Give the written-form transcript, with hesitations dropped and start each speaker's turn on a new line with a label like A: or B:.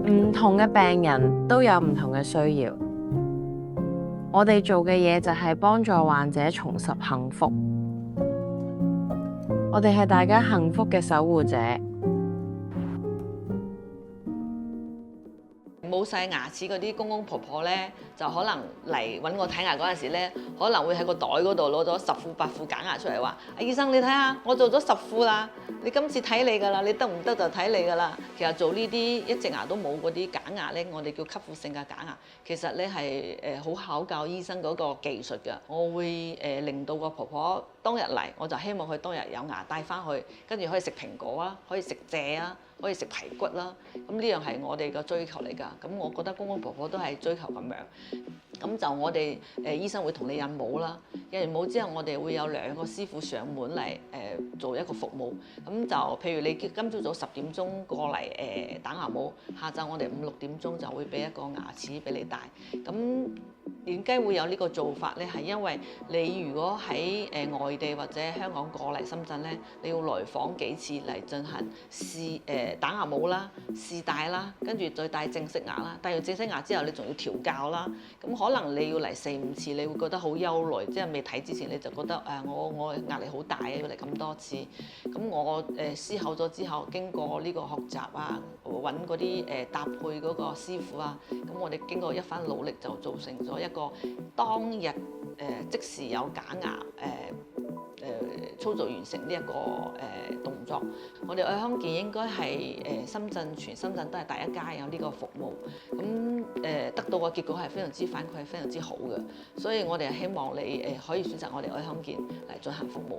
A: 唔同嘅病人都有唔同嘅需要，我哋做嘅嘢就係幫助患者重拾幸福。我哋係大家幸福嘅守護者。
B: 冇晒牙齒嗰啲公公婆婆咧，就可能嚟揾我睇牙嗰陣時咧，可能會喺個袋嗰度攞咗10副8副假牙出嚟話：醫生你睇下，我做咗10副啦，你今次睇你㗎啦，你得唔得就睇你㗎啦。其實做呢啲一隻牙都冇嗰啲假牙咧，我哋叫吸附性嘅假牙，其實咧係好考究醫生嗰個技術㗎。我會令到個婆婆當日嚟，我就希望佢當日有牙帶翻去，跟住可以食蘋果啊，可以食蔗啊。可以食排骨啦，咁呢樣係我哋嘅追求嚟㗎。咁我覺得公公婆婆都係追求咁樣。咁就我哋醫生會同你印模啦，印完模之後，我哋會有2個師傅上門嚟做一個服務。咁就譬如你今朝早10點鐘過嚟打牙模，下晝我哋5、6點鐘就會俾一個牙齒俾你戴。咁點解會有呢個做法咧？係因為你如果喺外地或者香港過嚟深圳咧，你要來訪幾次嚟進行試打牙模啦、試戴啦，跟住再戴正式牙啦。戴完正式牙之後，你仲要調教啦。咁可能你要嚟4、5次，你會覺得好憂慮，即係未睇之前你就覺得我壓力好大啊，要嚟咁多次。咁我思考咗之後，經過呢個學習啊，揾嗰啲搭配嗰個師傅啊，咁我哋經過一番努力就造成咗一個當日即時有假牙操作完成呢一個動作。我哋愛康健應該係全深圳都係第一家有呢個服務。咁得到嘅結果係非常之反饋係非常之好嘅，所以我哋希望你可以選擇我哋愛康健嚟進行服務。